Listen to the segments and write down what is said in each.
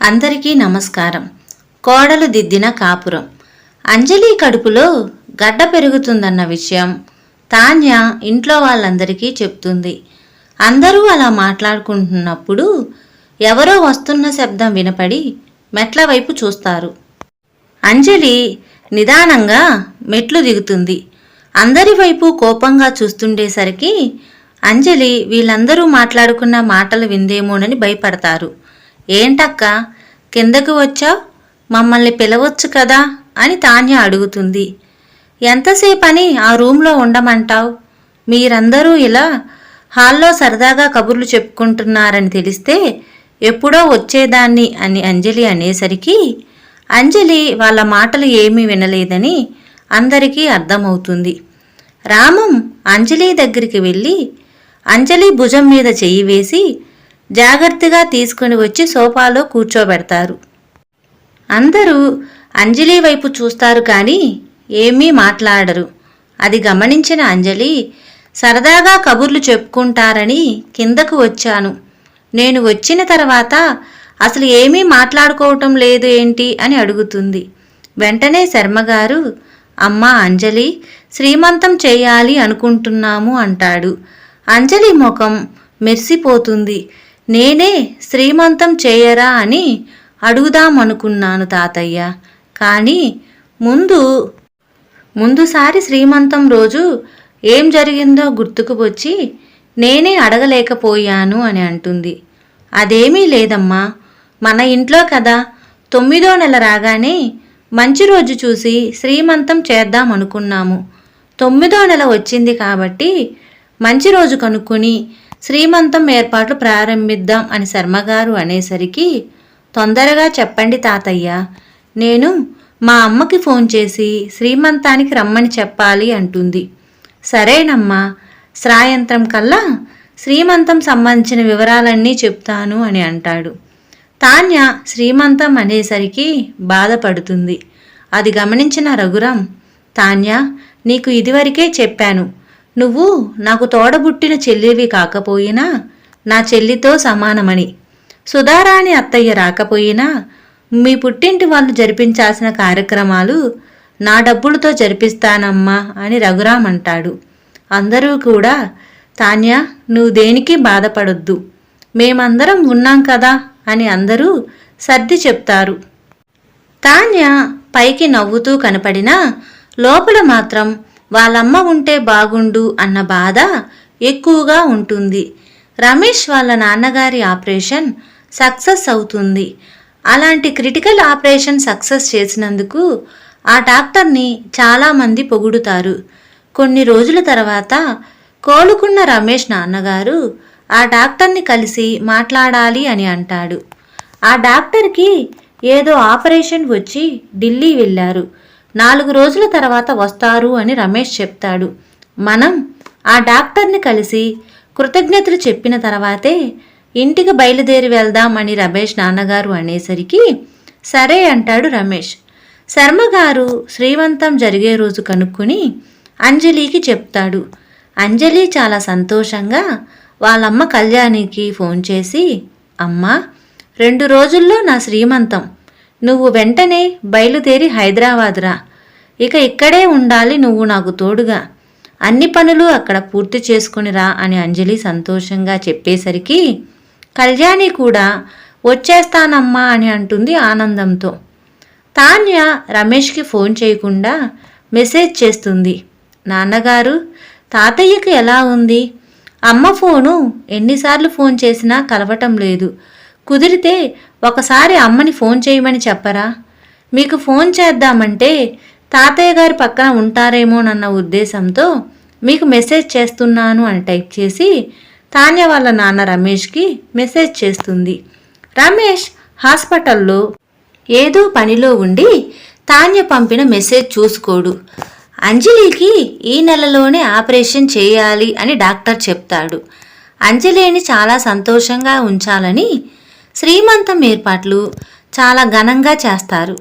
అందరికీ నమస్కారం. కోడలు దిద్దిన కాపురం. అంజలి కడుపులో గడ్డ పెరుగుతుందన్న విషయం తాన్య ఇంట్లో వాళ్ళందరికీ చెప్తుంది. అందరూ అలా మాట్లాడుకుంటున్నప్పుడు ఎవరో వస్తున్న శబ్దం వినపడి మెట్ల వైపు చూస్తారు. అంజలి నిదానంగా మెట్లు దిగుతుంది. అందరి వైపు కోపంగా చూస్తుండేసరికి అంజలి వీళ్ళందరూ మాట్లాడుకున్న మాటలు విందేమోనని భయపడతారు. ఏంటక్క కిందకు వచ్చావు, మమ్మల్ని పిలవచ్చు కదా అని తాన్య అడుగుతుంది. ఎంతసేపని ఆ రూమ్లో ఉండమంటావు? మీరందరూ ఇలా హాల్లో సరదాగా కబుర్లు చెప్పుకుంటున్నారని తెలిస్తే ఎప్పుడో వచ్చేదాన్ని అని అంజలి అనేసరికి అంజలి వాళ్ళ మాటలు ఏమీ వినలేదని అందరికీ అర్థమవుతుంది. రామం అంజలి దగ్గరికి వెళ్ళి అంజలి భుజం మీద చెయ్యి వేసి జాగ్రత్తగా తీసుకుని వచ్చి సోఫాలో కూర్చోబెడతారు. అందరూ అంజలి వైపు చూస్తారు కానీ ఏమీ మాట్లాడరు. అది గమనించిన అంజలి సరదాగా కబుర్లు చెప్పుకుంటారని కిందకు వచ్చాను. నేను వచ్చిన తర్వాత అసలు ఏమీ మాట్లాడుకోవటం లేదు ఏంటి అని అడుగుతుంది. వెంటనే శర్మగారు, అమ్మా అంజలి, శ్రీమంతం చేయాలి అనుకుంటున్నాము అంటాడు. అంజలి ముఖం మెరిసిపోతుంది. నేనే శ్రీమంతం చేయరా అని అడుగుదామనుకున్నాను తాతయ్య, కానీ ముందుసారి శ్రీమంతం రోజు ఏం జరిగిందో గుర్తుకు వచ్చి నేనే అడగలేకపోయాను అని అంటుంది. అదేమీ లేదమ్మా, మన ఇంట్లో కదా, 9వ నెల రాగానే మంచి రోజు చూసి శ్రీమంతం చేద్దాం అనుకున్నాము. 9వ నెల వచ్చింది కాబట్టి మంచి రోజు కనుక్కొని శ్రీమంతం ఏర్పాట్లు ప్రారంభిద్దాం అని శర్మగారు అనేసరికి, తొందరగా చెప్పండి తాతయ్య, నేను మా అమ్మకి ఫోన్ చేసి శ్రీమంతానికి రమ్మని చెప్పాలి అంటుంది. సరేనమ్మా, సాయంత్రం కల్లా శ్రీమంతం సంబంధించిన వివరాలన్నీ చెప్తాను అని అంటాడు. తాన్య శ్రీమంతం అనేసరికి బాధపడుతుంది. అది గమనించిన రఘురాం, తాన్య, నీకు ఇదివరకే చెప్పాను, నువ్వు నాకు తోడబుట్టిన చెల్లివి కాకపోయినా నా చెల్లితో సమానమని. సుధారాణి అత్తయ్య రాకపోయినా మీ పుట్టింటి వాళ్ళు జరిపించాల్సిన కార్యక్రమాలు నా డబ్బులతో జరిపిస్తానమ్మా అని రఘురాం అంటాడు. అందరూ కూడా, తాన్య, నువ్వు దేనికి బాధపడొద్దు, మేమందరం ఉన్నాం కదా అని అందరూ సర్ది చెప్తారు. తాన్య పైకి నవ్వుతూ కనపడినా లోపల మాత్రం వాళ్ళమ్మ ఉంటే బాగుండు అన్న బాధ ఎక్కువగా ఉంటుంది. రమేష్ వాళ్ళ నాన్నగారి ఆపరేషన్ సక్సెస్ అవుతుంది. అలాంటి క్రిటికల్ ఆపరేషన్ సక్సెస్ చేసినందుకు ఆ డాక్టర్ని చాలామంది పొగుడుతారు. కొన్ని రోజుల తర్వాత కోలుకున్న రమేష్ నాన్నగారు ఆ డాక్టర్ని కలిసి మాట్లాడాలి అని అంటాడు. ఆ డాక్టర్కి ఏదో ఆపరేషన్ వచ్చి ఢిల్లీ వెళ్ళారు. 4 రోజుల తర్వాత వస్తారు అని రమేష్ చెప్తాడు. మనం ఆ డాక్టర్ని కలిసి కృతజ్ఞతలు చెప్పిన తర్వాతే ఇంటికి బయలుదేరి వెళ్దామని రమేష్ నాన్నగారు అనేసరికి సరే అంటాడు రమేష్. శర్మగారు శ్రీమంతం జరిగే రోజు కనుక్కొని అంజలికి చెప్తాడు. అంజలి చాలా సంతోషంగా వాళ్ళమ్మ కళ్యాణికి ఫోన్ చేసి, అమ్మా, 2 రోజుల్లో నా శ్రీమంతం, నువ్వు వెంటనే బయలుదేరి హైదరాబాద్ రా, ఇక ఇక్కడే ఉండాలి నువ్వు నాకు తోడుగా, అన్ని పనులు అక్కడ పూర్తి చేసుకుని రా అని అంజలి సంతోషంగా చెప్పేసరికి కళ్యాణి కూడా వచ్చేస్తానమ్మా అని అంటుంది ఆనందంతో. తాన్య రమేష్కి ఫోన్ చేయకుండా మెసేజ్ చేస్తుంది. నాన్నగారు, తాతయ్యకి ఎలా ఉంది? అమ్మ ఫోను ఎన్నిసార్లు ఫోన్ చేసినా కలవటం లేదు. కుదిరితే ఒకసారి అమ్మని ఫోన్ చేయమని చెప్పరా? మీకు ఫోన్ చేద్దామంటే తాతయ్య గారి పక్కన ఉంటారేమోనన్న ఉద్దేశంతో మీకు మెసేజ్ చేస్తున్నాను అని టైప్ చేసి తాన్య వాళ్ళ నాన్న రమేష్కి మెసేజ్ చేస్తుంది. రమేష్ హాస్పిటల్లో ఏదో పనిలో ఉండి తాన్య పంపిన మెసేజ్ చూసుకోడు. అంజలికి ఈ నెలలోనే ఆపరేషన్ చేయాలి అని డాక్టర్ చెప్తాడు. అంజలిని చాలా సంతోషంగా ఉంచాలని శ్రీమంతం ఏర్పాట్లు చాలా ఘనంగా చేస్తారు.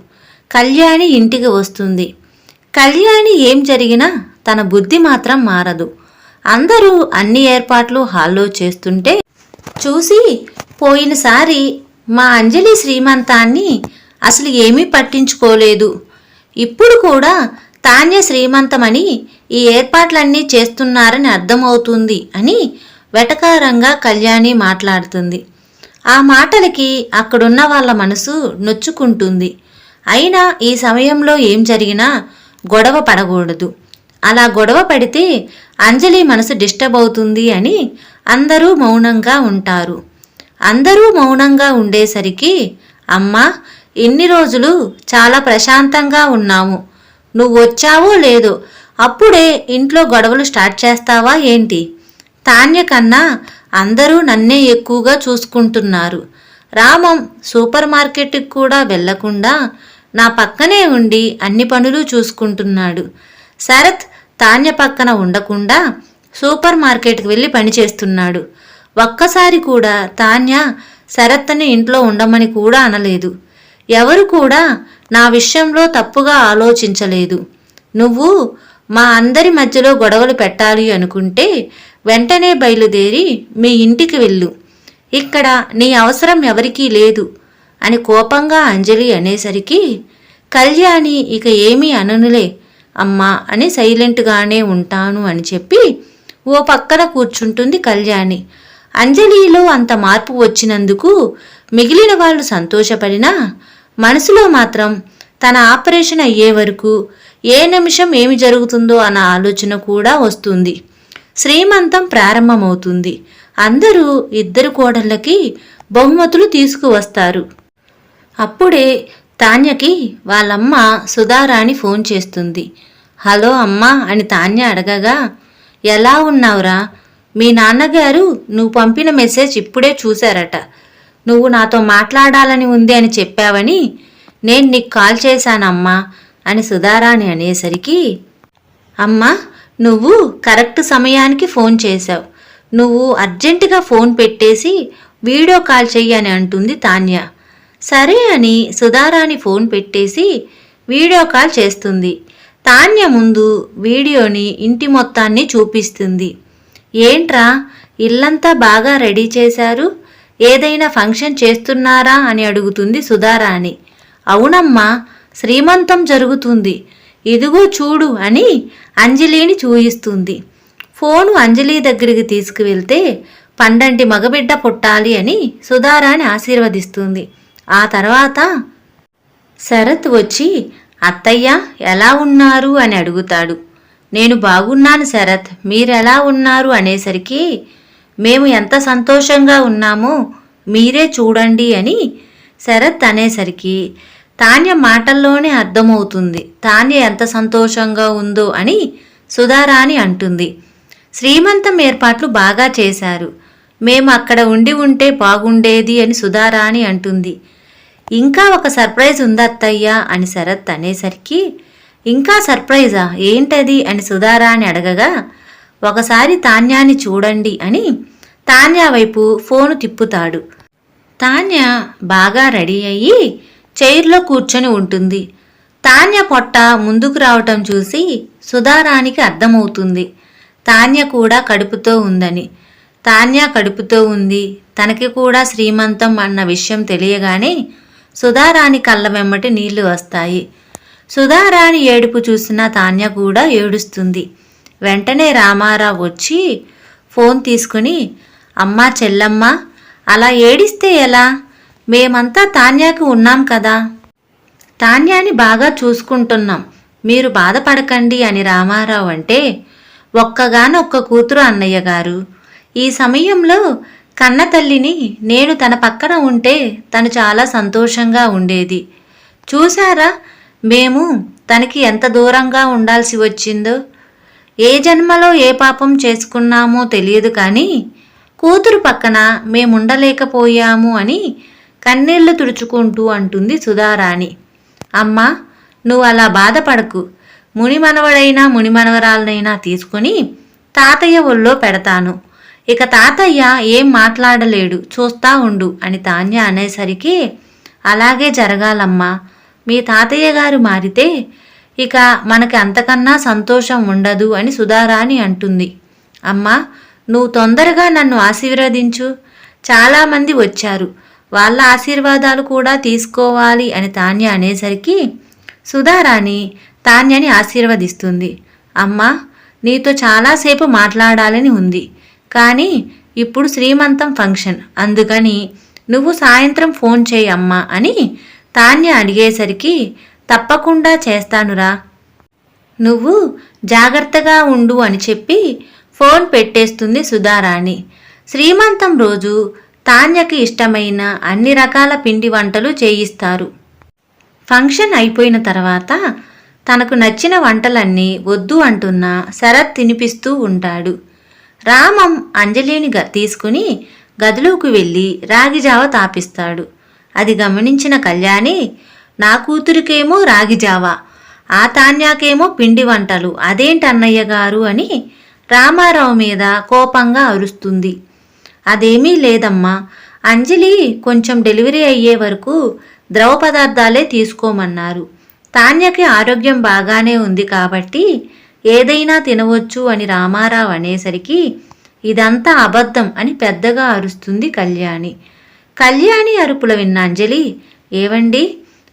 కళ్యాణి ఇంటికి వస్తుంది. కళ్యాణి ఏం జరిగినా తన బుద్ధి మాత్రం మారదు. అందరూ అన్ని ఏర్పాట్లు హాల్లో చేస్తుంటే చూసి పోయినసారి మా అంజలి శ్రీమంతాన్ని అసలు ఏమీ పట్టించుకోలేదు. ఇప్పుడు కూడా తాన్య శ్రీమంతమని ఈ ఏర్పాట్లన్నీ చేస్తున్నారని అర్థమవుతుంది అని వెటకారంగా కళ్యాణి మాట్లాడుతుంది. ఆ మాటలకి అక్కడున్న వాళ్ళ మనసు నొచ్చుకుంటుంది. అయినా ఈ సమయంలో ఏం జరిగినా గొడవ పడకూడదు. అలా గొడవ పడితే అంజలి మనసు డిస్టర్బ్ అవుతుంది అని అందరూ మౌనంగా ఉంటారు. అందరూ మౌనంగా ఉండేసరికి, అమ్మా, ఇన్ని రోజులు చాలా ప్రశాంతంగా ఉన్నాము. నువ్వు వచ్చావో లేదో అప్పుడే ఇంట్లో గొడవలు స్టార్ట్ చేస్తావా ఏంటి? తాన్య కన్నా అందరూ నన్నే ఎక్కువగా చూసుకుంటున్నారు. రామం సూపర్ మార్కెట్కి కూడా వెళ్లకుండా నా పక్కనే ఉండి అన్ని పనులు చూసుకుంటున్నాడు. శరత్ తాన్య పక్కన ఉండకుండా సూపర్ మార్కెట్కి వెళ్ళి పనిచేస్తున్నాడు. ఒక్కసారి కూడా తాన్య శరత్ని ఇంట్లో ఉండమని కూడా అనలేదు. ఎవరు కూడా నా విషయంలో తప్పుగా ఆలోచించలేదు. నువ్వు మా అందరి మధ్యలో గొడవలు పెట్టాలి అనుకుంటే వెంటనే బయలుదేరి మీ ఇంటికి వెళ్ళు. ఇక్కడ నీ అవసరం ఎవరికీ లేదు అని కోపంగా అంజలి అనేసరికి కళ్యాణి ఇక ఏమీ అననులే అమ్మా అని సైలెంట్గానే ఉంటాను అని చెప్పి ఓ పక్కన కూర్చుంటుంది కళ్యాణి. అంజలిలో అంత మార్పు వచ్చినందుకు మిగిలిన వాళ్ళు సంతోషపడినా మనసులో మాత్రం తన ఆపరేషన్ అయ్యే వరకు ఏ నిమిషం ఏమి జరుగుతుందో అన్న ఆలోచన కూడా వస్తుంది. శ్రీమంతం ప్రారంభమవుతుంది. అందరూ ఇద్దరు కోడళ్ళకి బహుమతులు తీసుకువస్తారు. అప్పుడే తాన్యకి వాళ్ళమ్మ సుధారాణి ఫోన్ చేస్తుంది. హలో అమ్మా అని తాన్య అడగగా, ఎలా ఉన్నావురా? మీ నాన్నగారు నువ్వు పంపిన మెసేజ్ ఇప్పుడే చూశారట. నువ్వు నాతో మాట్లాడాలని ఉంది అని చెప్పావని నేను నీకు కాల్ చేశానమ్మా అని సుధారాణి అనేసరికి, అమ్మా, నువ్వు కరెక్ట్ సమయానికి ఫోన్ చేశావు. నువ్వు అర్జెంటుగా ఫోన్ పెట్టేసి వీడియో కాల్ చెయ్యి అని అంటుంది తాన్య. సరే అని సుధారాణి ఫోన్ పెట్టేసి వీడియో కాల్ చేస్తుంది. తాన్య ముందు వీడియోని ఇంటి మొత్తాన్ని చూపిస్తుంది. ఏంట్రా, ఇల్లంతా బాగా రెడీ చేశారు, ఏదైనా ఫంక్షన్ చేస్తున్నారా అని అడుగుతుంది సుధారాణి. అవునమ్మా, శ్రీమంతం జరుగుతుంది, ఇదిగో చూడు అని అంజలిని చూయిస్తుంది. ఫోను అంజలి దగ్గరికి తీసుకువెళ్తే పండంటి మగబిడ్డ పుట్టాలి అని సుధారాణి ఆశీర్వదిస్తుంది. ఆ తర్వాత శరత్ వచ్చి అత్తయ్య ఎలా ఉన్నారు అని అడుగుతాడు. నేను బాగున్నాను శరత్, మీరెలా ఉన్నారు అనేసరికి మేము ఎంత సంతోషంగా ఉన్నామో మీరే చూడండి అని శరత్ అనేసరికి తాన్య మాటల్లోనే అర్థమవుతుంది తాన్య ఎంత సంతోషంగా ఉందో అని సుధారాణి అంటుంది. శ్రీమంతం ఏర్పాట్లు బాగా చేశారు, మేము అక్కడ ఉండి ఉంటే బాగుండేది అని సుధారాణి అంటుంది. ఇంకా ఒక సర్ప్రైజ్ ఉందత్తయ్య అని శరత్ అనేసరికి, ఇంకా సర్ప్రైజా, ఏంటది అని సుధారాణి అడగగా, ఒకసారి తాన్యాని చూడండి అని తాన్య వైపు ఫోను తిప్పుతాడు. తాన్య బాగా రెడీ అయ్యి చైర్లో కూర్చొని ఉంటుంది. తాన్య పొట్ట ముందుకు రావటం చూసి సుధారానికి అర్థమవుతుంది తాన్య కూడా కడుపుతో ఉందని. తాన్య కడుపుతో ఉంది, తనకి కూడా శ్రీమంతం అన్న విషయం తెలియగానే సుధారాణి కళ్ళ వెమ్మటి నీళ్లు వస్తాయి. సుధారాణి ఏడుపు చూసిన తాన్య కూడా ఏడుస్తుంది. వెంటనే రామారావు వచ్చి ఫోన్ తీసుకుని, అమ్మా చెల్లమ్మ, అలా ఏడిస్తే ఎలా? మేమంతా తాన్యాకి ఉన్నాం కదా, తాన్యాని బాగా చూసుకుంటున్నాం, మీరు బాధపడకండి అని రామారావు అంటే, ఒక్కగానొక్క కూతురు అన్నయ్య గారు, ఈ సమయంలో కన్న తల్లిని నేను తన పక్కన ఉంటే తను చాలా సంతోషంగా ఉండేది. చూశారా మేము తనకి ఎంత దూరంగా ఉండాల్సి వచ్చిందో? ఏ జన్మలో ఏ పాపం చేసుకున్నామో తెలియదు కానీ కూతురు పక్కన మేముండలేకపోయాము అని కన్నీళ్లు తుడుచుకుంటూ అంటుంది సుధారాణి. అమ్మా, నువ్వు అలా బాధపడకు, మునిమనవడైనా మునిమనవరాలనైనా తీసుకుని తాతయ్య ఒళ్ళో పెడతాను. ఇక తాతయ్య ఏం మాట్లాడలేడు, చూస్తా ఉండు అని తాన్య అనేసరికి, అలాగే జరగాలమ్మా, మీ తాతయ్య గారు మారితే ఇక మనకి అంతకన్నా సంతోషం ఉండదు అని సుధారాణి అంటుంది. అమ్మా, నువ్వు తొందరగా నన్ను ఆశీర్వదించు, చాలామంది వచ్చారు, వాళ్ళ ఆశీర్వాదాలు కూడా తీసుకోవాలి అని తాన్య అనేసరికి సుధారాణి తాన్యని ఆశీర్వదిస్తుంది. అమ్మా, నీతో చాలాసేపు మాట్లాడాలని ఉంది, కానీ ఇప్పుడు శ్రీమంతం ఫంక్షన్, అందుకని నువ్వు సాయంత్రం ఫోన్ చేయి అమ్మా అని తాన్య అడిగేసరికి తప్పకుండా చేస్తానురా, నువ్వు జాగ్రత్తగా ఉండు అని చెప్పి ఫోన్ పెట్టేస్తుంది సుధారాణి. శ్రీమంతం రోజు తాన్యకి ఇష్టమైన అన్ని రకాల పిండి వంటలు చేయిస్తారు. ఫంక్షన్ అయిపోయిన తర్వాత తనకు నచ్చిన వంటలన్నీ వద్దు అంటున్నా శరత్ తినిపిస్తూ ఉంటాడు. రామం అంజలిని తీసుకుని గదిలోకి వెళ్ళి రాగిజావ తాపిస్తాడు. అది గమనించిన కళ్యాణి, నా కూతురికేమో రాగిజావ, ఆ తాన్యాకేమో పిండి వంటలు, అదేంటన్నయ్య గారు అని రామారావు మీద కోపంగా అరుస్తుంది. అదేమీ లేదమ్మా, అంజలి కొంచెం డెలివరీ అయ్యే వరకు ద్రవ పదార్థాలే తీసుకోమన్నారు. తాన్యకి ఆరోగ్యం బాగానే ఉంది కాబట్టి ఏదైనా తినవచ్చు అని రామారావు అనేసరికి ఇదంతా అబద్ధం అని పెద్దగా అరుస్తుంది కళ్యాణి. కళ్యాణి అరుపుల విన్న అంజలి, ఏవండి,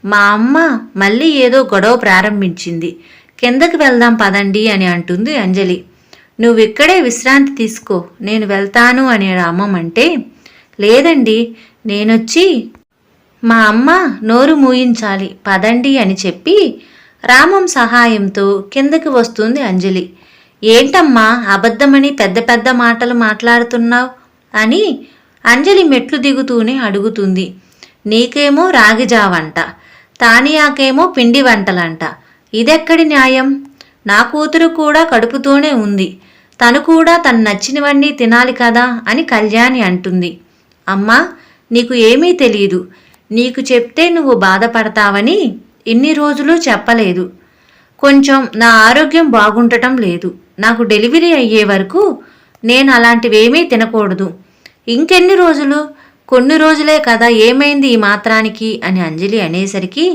మా అమ్మ మళ్ళీ ఏదో గొడవ ప్రారంభించింది, కిందకి వెళ్దాం పదండి అని అంటుంది అంజలి. నువ్విక్కడే విశ్రాంతి తీసుకో, నేను వెళ్తాను అని రామం అంటే, లేదండి, నేనొచ్చి మా అమ్మ నోరు మూయించాలి, పదండి అని చెప్పి రామం సహాయంతో కిందకి వస్తుంది అంజలి. ఏంటమ్మా అబద్ధమని పెద్ద పెద్ద మాటలు మాట్లాడుతున్నావు అని అంజలి మెట్లు దిగుతూనే అడుగుతుంది. నీకేమో రాగిజావంట, తానియాకేమో పిండి వంటలంట, ఇదెక్కడి న్యాయం? నా కూతురు కూడా కడుపుతోనే ఉంది, తను కూడా తను నచ్చినవన్నీ తినాలి కదా అని కళ్యాణి అంటుంది. అమ్మా, నీకు ఏమీ తెలీదు, నీకు చెప్తే నువ్వు బాధపడతావని ఇన్ని రోజులు చెప్పలేదు. కొంచెం నా ఆరోగ్యం బాగుండటం లేదు, నాకు డెలివరీ అయ్యే వరకు నేను అలాంటివేమీ తినకూడదు. ఇంకెన్ని రోజులు? కొన్ని రోజులే కదా, ఏమైంది ఈ మాత్రానికి అని అంజలి అనేసరికి,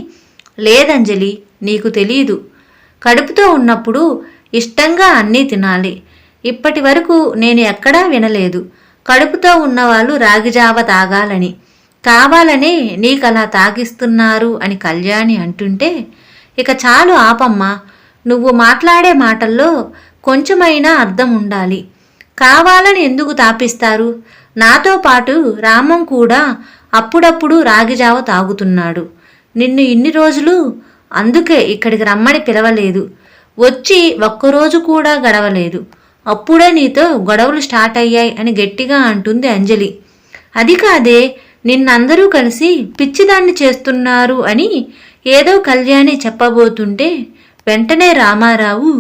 లేదంజలి, నీకు తెలీదు, కడుపుతో ఉన్నప్పుడు ఇష్టంగా అన్నీ తినాలి. ఇప్పటి వరకు నేను ఎక్కడా వినలేదు కడుపుతో ఉన్నవాళ్ళు రాగిజావ తాగాలని, కావాలనే నీకలా తాగిస్తున్నారు అని కళ్యాణి అంటుంటే, ఇక చాలు ఆపమ్మా, నువ్వు మాట్లాడే మాటల్లో కొంచెమైనా అర్థం ఉండాలి. కావాలని ఎందుకు తాపిస్తారు? నాతో పాటు రామం కూడా అప్పుడప్పుడు రాగిజావ తాగుతున్నాడు. నిన్ను ఇన్ని రోజులు అందుకే ఇక్కడికి రమ్మని పిలవలేదు, వచ్చి ఒక్కరోజు కూడా గడవలేదు, అప్పుడే నీతో గొడవలు స్టార్ట్ అయ్యాయి అని గట్టిగా అంటుంది అంజలి. అది కాదే, నిన్నందరూ కలిసి పిచ్చిదాన్ని చేస్తున్నారు అని ఏదో కళ్యాణి చెప్పబోతుంటే వెంటనే రామారావు,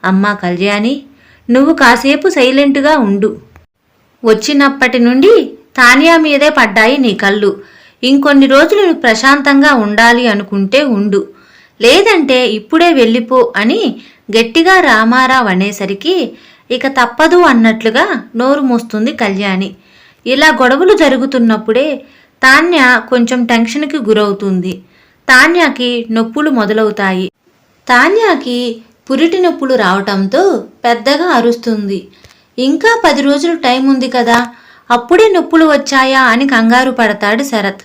అమ్మా కళ్యాణి, నువ్వు కాసేపు సైలెంట్గా ఉండు, వచ్చినప్పటి నుండి తానియా మీదే పడ్డాయి నీ కళ్ళు, ఇంకొన్ని రోజులు నువ్వు ప్రశాంతంగా ఉండాలి అనుకుంటే ఉండు, లేదంటే ఇప్పుడే వెళ్ళిపో అని గట్టిగా రామారావు అనేసరికి ఇక తప్పదు అన్నట్లుగా నోరు మూస్తుంది కళ్యాణి. ఇలా గొడవలు జరుగుతున్నప్పుడే తాన్య కొంచెం టెన్షన్కి గురవుతుంది. తాన్యాకి నొప్పులు మొదలవుతాయి. తాన్యాకి పురిటి నొప్పులు రావటంతో పెద్దగా అరుస్తుంది. ఇంకా 10 రోజులు టైం ఉంది కదా, అప్పుడే నొప్పులు వచ్చాయా అని కంగారు పడతాడు శరత్.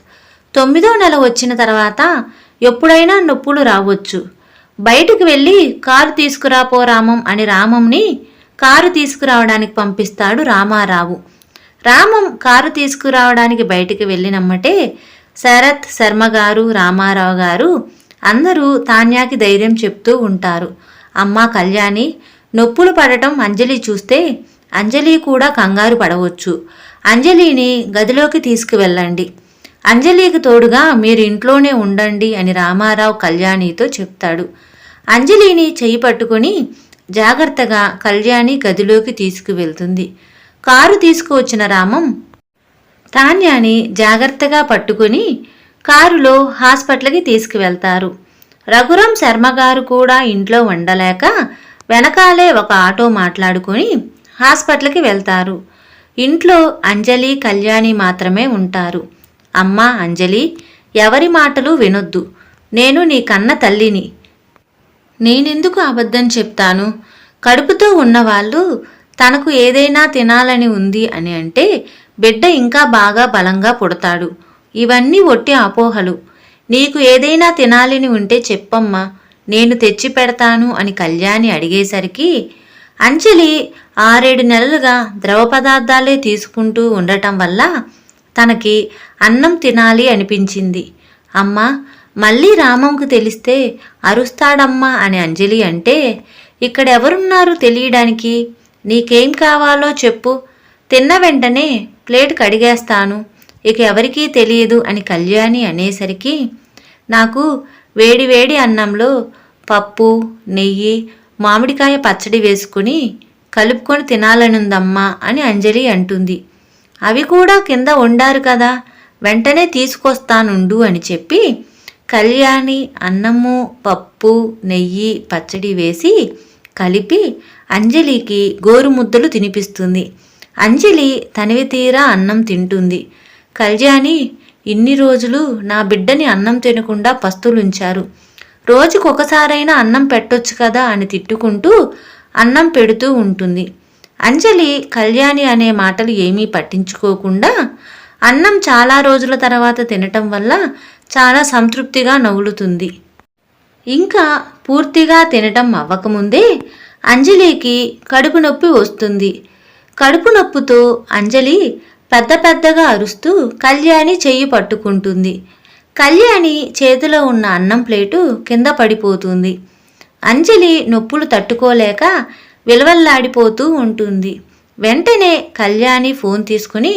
9వ నెల వచ్చిన తర్వాత ఎప్పుడైనా నొప్పులు రావచ్చు, బయటికి వెళ్ళి కారు తీసుకురాపో రామం అని రామంని కారు తీసుకురావడానికి పంపిస్తాడు రామారావు. రామం కారు తీసుకురావడానికి బయటికి వెళ్ళినమ్మటే శరత్, శర్మగారు, రామారావు గారు అందరూ తాన్యాకి ధైర్యం చెప్తూ ఉంటారు. అమ్మా కళ్యాణి, నొప్పులు పడటం అంజలి చూస్తే అంజలి కూడా కంగారు పడవచ్చు, అంజలిని గదిలోకి తీసుకువెళ్ళండి, అంజలికి తోడుగా మీరు ఇంట్లోనే ఉండండి అని రామారావు కళ్యాణితో చెప్తాడు. అంజలిని చెయ్యి పట్టుకొని జాగ్రత్తగా కళ్యాణి గదిలోకి తీసుకువెళ్తుంది. కారు తీసుకువచ్చిన రామం తాన్యాని జాగ్రత్తగా పట్టుకుని కారులో హాస్పిటల్కి తీసుకువెళ్తారు. రఘురాం శర్మగారు కూడా ఇంట్లో ఉండలేక వెనకాలే ఒక ఆటో మాట్లాడుకొని హాస్పిటల్కి వెళ్తారు. ఇంట్లో అంజలి, కళ్యాణి మాత్రమే ఉంటారు. అమ్మా అంజలి, ఎవరి మాటలు వినొద్దు, నేను నీ కన్న తల్లిని, నేనెందుకు అబద్ధం చెప్తాను? కడుపుతో ఉన్నవాళ్ళు తనకు ఏదైనా తినాలని ఉంది అని అంటే బిడ్డ ఇంకా బాగా బలంగా పుడతాడు, ఇవన్నీ ఒట్టి అపోహలు. నీకు ఏదైనా తినాలని ఉంటే చెప్పమ్మా, నేను తెచ్చి పెడతాను అని కళ్యాణి అడిగేసరికి అంజలి 6-7 నెలలుగా ద్రవ పదార్థాలే తీసుకుంటూ ఉండటం వల్ల తనకి అన్నం తినాలి అనిపించింది. అమ్మా, మళ్ళీ రామంకు తెలిస్తే అరుస్తాడమ్మా అని అంజలి అంటే, ఇక్కడెవరున్నారు తెలియడానికి? నీకేం కావాలో చెప్పు, తిన్న వెంటనే ప్లేట్ కడిగేస్తాను, ఇక ఎవరికీ తెలియదు అని కళ్యాణి అనేసరికి, నాకు వేడివేడి అన్నంలో పప్పు, నెయ్యి, మామిడికాయ పచ్చడి వేసుకుని కలుపుకొని తినాలనుందమ్మా అని అంజలి అంటుంది. అవి కూడా కింద వండారు కదా, వెంటనే తీసుకొస్తానుండు అని చెప్పి కళ్యాణి అన్నము, పప్పు, నెయ్యి, పచ్చడి వేసి కలిపి అంజలికి గోరుముద్దలు తినిపిస్తుంది. అంజలి తనివి తీరా అన్నం తింటుంది. కళ్యాణి, ఇన్ని రోజులు నా బిడ్డని అన్నం తినకుండా పస్తులుంచారు, రోజుకొకసారైనా అన్నం పెట్టొచ్చు కదా అని తిట్టుకుంటూ అన్నం పెడుతూ ఉంటుంది. అంజలి కళ్యాణి అనే మాటలు ఏమీ పట్టించుకోకుండా అన్నం చాలా రోజుల తర్వాత తినటం వల్ల చాలా సంతృప్తిగా నవ్వులుతుంది. ఇంకా పూర్తిగా తినటం అవ్వకముందే అంజలికి కడుపు నొప్పి వస్తుంది. కడుపు నొప్పుతో అంజలి పెద్ద పెద్దగా అరుస్తూ కళ్యాణి చెయ్యి పట్టుకుంటుంది. కళ్యాణి చేతిలో ఉన్న అన్నం ప్లేటు కింద పడిపోతుంది. అంజలి నొప్పులు తట్టుకోలేక విలవల్లాడిపోతూ ఉంటుంది. వెంటనే కళ్యాణి ఫోన్ తీసుకుని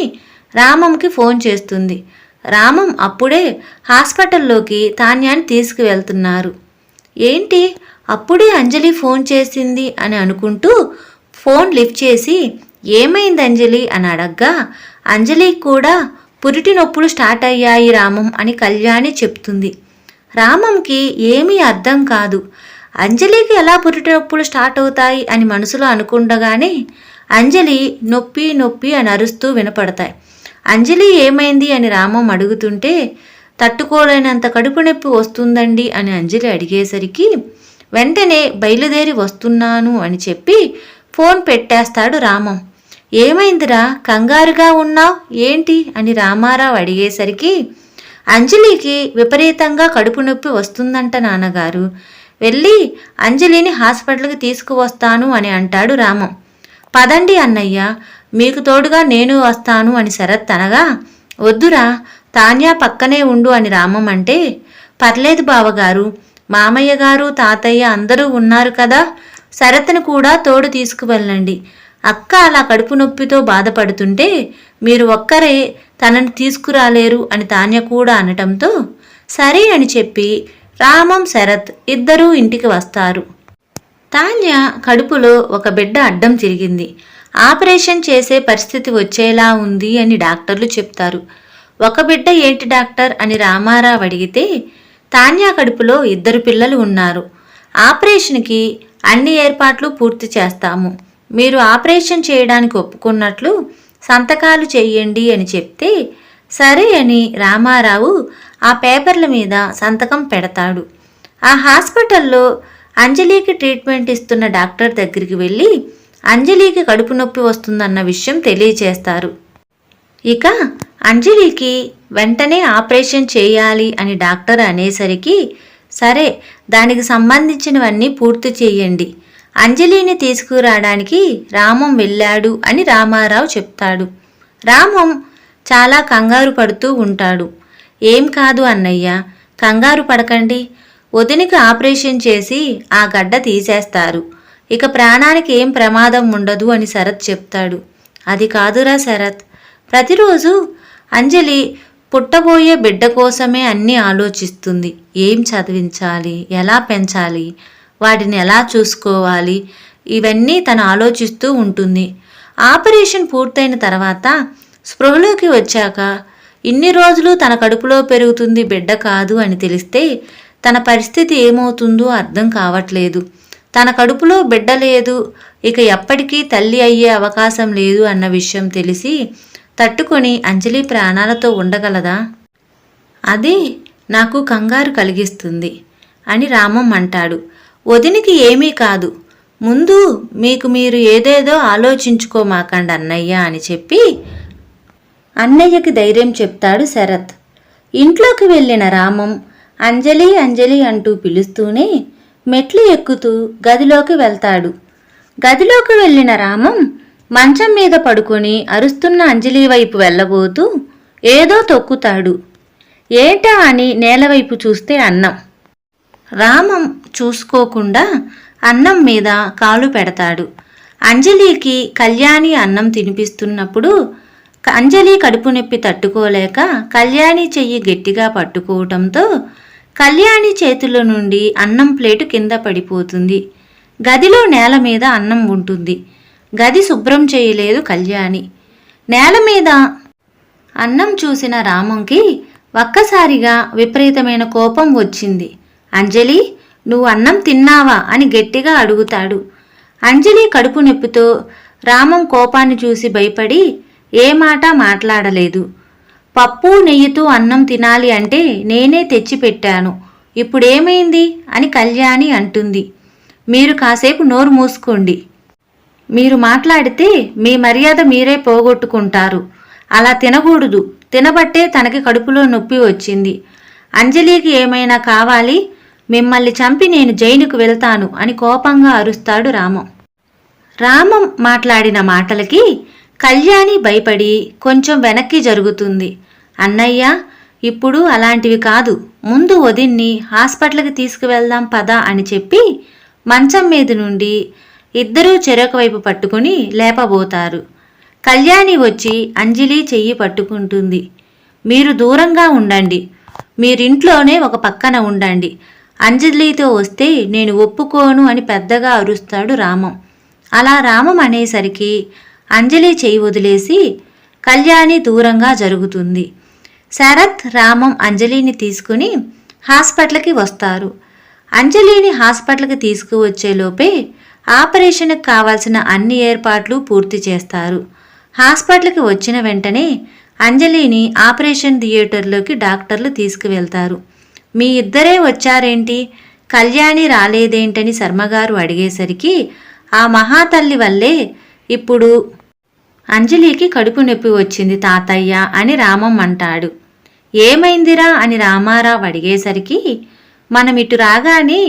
రామంకి ఫోన్ చేస్తుంది. రామం అప్పుడే హాస్పిటల్లోకి తాన్యాన్ని తీసుకువెళ్తున్నారు. ఏంటి అప్పుడే అంజలి ఫోన్ చేసింది అని అనుకుంటూ ఫోన్ లిఫ్ట్ చేసి, ఏమైంది అంజలి అని అడగ్గా, అంజలికి కూడా పురిటి నొప్పులు స్టార్ట్ అయ్యాయి రామం అని కళ్యాణి చెప్తుంది. రామంకి ఏమీ అర్థం కాదు. అంజలికి ఎలా పురిటి నొప్పులు స్టార్ట్ అవుతాయి అని మనసులో అనుకుండగానే అంజలి నొప్పి నొప్పి అని అరుస్తూ వినపడతాయి. అంజలి ఏమైంది అని రామం అడుగుతుంటే, తట్టుకోలేనంత కడుపు నొప్పి వస్తుందండి అని అంజలి అడిగేసరికి వెంటనే బయలుదేరి వస్తున్నాను అని చెప్పి ఫోన్ పెట్టేస్తాడు రామం. ఏమైందిరా, కంగారుగా ఉన్నావు ఏంటి అని రామారావు అడిగేసరికి, అంజలికి విపరీతంగా కడుపు నొప్పి వస్తుందంట నాన్నగారు, వెళ్ళి అంజలిని హాస్పిటల్కి తీసుకువస్తాను అని అంటాడు రామం. పదండి అన్నయ్య, మీకు తోడుగా నేను వస్తాను అని శరత్ అనగా, వద్దురా, తాన్యా పక్కనే ఉండు అని రామం అంటే, పర్లేదు బావగారు, మామయ్య గారు తాతయ్య అందరూ ఉన్నారు కదా, శరత్ని కూడా తోడు తీసుకువెళ్ళండి. అక్క అలా కడుపు నొప్పితో బాధపడుతుంటే మీరు ఒక్కరే తనని తీసుకురాలేరు అని తాన్య కూడా అనటంతో సరే అని చెప్పి రామం, శరత్ ఇద్దరూ ఇంటికి వస్తారు. తాన్య కడుపులో ఒక బిడ్డ అడ్డం తిరిగింది, ఆపరేషన్ చేసే పరిస్థితి వచ్చేలా ఉంది అని డాక్టర్లు చెప్తారు. ఒక బిడ్డ ఏంటి డాక్టర్ అని రామారావు అడిగితే, తాన్య కడుపులో 2 పిల్లలు ఉన్నారు, ఆపరేషన్కి అన్ని ఏర్పాట్లు పూర్తి చేస్తాము, మీరు ఆపరేషన్ చేయడానికి ఒప్పుకున్నట్లు సంతకాలు చెయ్యండి అని చెప్తే సరే అని రామారావు ఆ పేపర్ల మీద సంతకం పెడతాడు. ఆ హాస్పిటల్లో అంజలికి ట్రీట్మెంట్ ఇస్తున్న డాక్టర్ దగ్గరికి వెళ్ళి అంజలికి కడుపు నొప్పి వస్తుందన్న విషయం తెలియచేస్తారు. ఇక అంజలికి వెంటనే ఆపరేషన్ చేయాలి అని డాక్టర్ అనేసరికి సరే, దానికి సంబంధించినవన్నీ పూర్తి చేయండి, అంజలిని తీసుకురావడానికి రామం వెళ్ళాడు అని రామారావు చెప్తాడు. రామం చాలా కంగారు పడుతూ ఉంటాడు. ఏం కాదు అన్నయ్య, కంగారు పడకండి, వదినికి ఆపరేషన్ చేసి ఆ గడ్డ తీసేస్తారు, ఇక ప్రాణానికి ఏం ప్రమాదం ఉండదు అని శరత్ చెప్తాడు. అది కాదురా శరత్, ప్రతిరోజు అంజలి పుట్టబోయే బిడ్డ కోసమే అన్నీ ఆలోచిస్తుంది. ఏం చదివించాలి, ఎలా పెంచాలి, వాటిని ఎలా చూసుకోవాలి, ఇవన్నీ తను ఆలోచిస్తూ ఉంటుంది. ఆపరేషన్ పూర్తయిన తర్వాత స్పృహలోకి వచ్చాక ఇన్ని రోజులు తన కడుపులో పెరుగుతుంది బిడ్డ కాదు అని తెలిస్తే తన పరిస్థితి ఏమవుతుందో అర్థం కావట్లేదు. తన కడుపులో బిడ్డ లేదు, ఇక ఎప్పటికీ తల్లి అయ్యే అవకాశం లేదు అన్న విషయం తెలిసి తట్టుకొని అంజలి ప్రాణాలతో ఉండగలదా? అది నాకు కంగారు కలిగిస్తుంది అని రామం అంటాడు. వదినికి ఏమీ కాదు, ముందు మీకు మీరు ఏదేదో ఆలోచించుకోమాకండి అన్నయ్య అని చెప్పి అన్నయ్యకి ధైర్యం చెప్తాడు శరత్. ఇంట్లోకి వెళ్ళిన రామం అంజలి అంజలి అంటూ పిలుస్తూనే మెట్లు ఎక్కుతూ గదిలోకి వెళ్తాడు. గదిలోకి వెళ్ళిన రామం మంచం మీద పడుకొని అరుస్తున్న అంజలి వైపు వెళ్ళబోతూ ఏదో తొక్కుతాడు. ఏటా అని నేలవైపు చూస్తే అన్నం. రామం చూసుకోకుండా అన్నం మీద కాలు పెడతాడు. అంజలికి కళ్యాణి అన్నం తినిపిస్తున్నప్పుడు అంజలి కడుపు నొప్పి తట్టుకోలేక కళ్యాణి చెయ్యి గట్టిగా పట్టుకోవటంతో కళ్యాణి చేతుల నుండి అన్నం ప్లేటు కింద పడిపోతుంది. గదిలో నేల మీద అన్నం ఉంటుంది. గది శుభ్రం చేయలేదు కళ్యాణి. నేల మీద అన్నం చూసిన రామంకి ఒక్కసారిగా విపరీతమైన కోపం వచ్చింది. అంజలి, నువ్వు అన్నం తిన్నావా అని గట్టిగా అడుగుతాడు. అంజలి కడుపు నొప్పితో రామం కోపాన్ని చూసి భయపడి ఏ మాట మాట్లాడలేదు. పప్పు నెయ్యితో అన్నం తినాలి అంటే నేనే తెచ్చిపెట్టాను, ఇప్పుడేమైంది అని కళ్యాణి అంటుంది. మీరు కాసేపు నోరు మూసుకోండి. మీరు మాట్లాడితే మీ మర్యాద మీరే పోగొట్టుకుంటారు. అలా తినకూడదు. తినబట్టే తనకి కడుపులో నొప్పి వచ్చింది. అంజలికి ఏమైనా కావాలి, మిమ్మల్ని చంపి నేను జైలుకు వెళ్తాను అని కోపంగా అరుస్తాడు రామం. రామం మాట్లాడిన మాటలకి కళ్యాణి భయపడి కొంచెం వెనక్కి జరుగుతుంది. అన్నయ్య, ఇప్పుడు అలాంటివి కాదు, ముందు వదిన్ని హాస్పిటల్కి తీసుకువెళ్దాం పదా అని చెప్పి మంచం మీద నుండి ఇద్దరూ చెరొక వైపు పట్టుకుని లేపబోతారు. కళ్యాణి వచ్చి అంజలి చెయ్యి పట్టుకుంటుంది. మీరు దూరంగా ఉండండి, మీరింట్లోనే ఒక పక్కన ఉండండి. అంజలితో వస్తే నేను ఒప్పుకోను అని పెద్దగా అరుస్తాడు రామం. అలా రామం అనేసరికి అంజలి చెయ్యి వదిలేసి కళ్యాణి దూరంగా జరుగుతుంది. శరత్, రామం అంజలిని తీసుకుని హాస్పిటల్కి వస్తారు. అంజలిని హాస్పిటల్కి తీసుకువచ్చేలోపే ఆపరేషన్కి కావాల్సిన అన్ని ఏర్పాట్లు పూర్తి చేస్తారు. హాస్పిటల్కి వచ్చిన వెంటనే అంజలిని ఆపరేషన్ థియేటర్లోకి డాక్టర్లు తీసుకువెళ్తారు. మీ ఇద్దరే వచ్చారేంటి, కళ్యాణి రాలేదేంటని శర్మగారు అడిగేసరికి ఆ మహాతల్లి వల్లే ఇప్పుడు అంజలికి కడుపు నొప్పి వచ్చింది తాతయ్య అని రామం అంటాడు. ఏమైందిరా అని రామారావు అడిగేసరికి మనం ఇటు రాగానే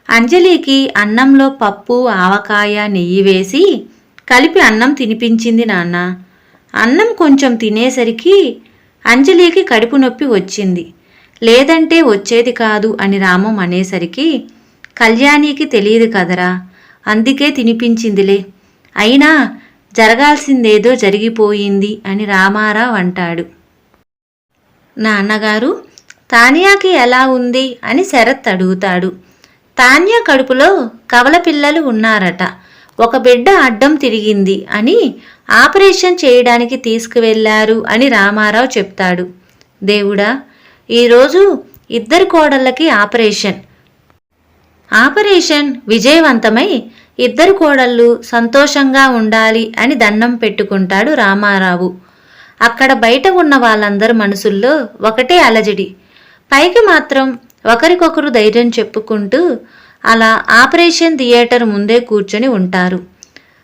అంజలికి అన్నంలో పప్పు, ఆవకాయ, నెయ్యి వేసి కలిపి అన్నం తినిపించింది నాన్న. అన్నం కొంచెం తినేసరికి అంజలికి కడుపు నొప్పి వచ్చింది, లేదంటే వచ్చేది కాదు అని రామం అనేసరికి కళ్యాణికి తెలియదు కదరా, అందుకే తినిపించిందిలే, అయినా జరగాల్సిందేదో జరిగిపోయింది అని రామారావు అంటాడు. నాన్నగారు, తానియాకి ఎలా ఉంది అని శరత్ అడుగుతాడు. తాన్యా కడుపులో కవల పిల్లలు ఉన్నారట, ఒక బిడ్డ అడ్డం తిరిగింది అని ఆపరేషన్ చేయడానికి తీసుకువెళ్లారు అని రామారావు చెప్తాడు. దేవుడా, ఈరోజు ఇద్దరు కోడళ్ళకి ఆపరేషన్ విజయవంతమై ఇద్దరు కోడళ్ళు సంతోషంగా ఉండాలి అని దండం పెట్టుకుంటాడు రామారావు. అక్కడ బయట ఉన్న వాళ్ళందరి మనసుల్లో ఒకటే అలజడి. పైకి మాత్రం ఒకరికొకరు ధైర్యం చెప్పుకుంటూ అలా ఆపరేషన్ థియేటర్ ముందే కూర్చొని ఉంటారు.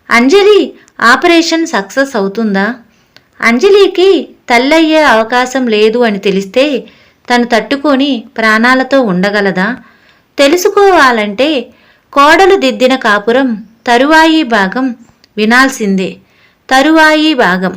అంజలి ఆపరేషన్ సక్సెస్ అవుతుందా? అంజలికి తల్లయ్యే అవకాశం లేదు అని తెలిస్తే తను తట్టుకొని ప్రాణాలతో ఉండగలదా? తెలుసుకోవాలంటే కోడలు దిద్దిన కాపురం తరువాయి భాగం వినాల్సిందే. తరువాయి భాగం.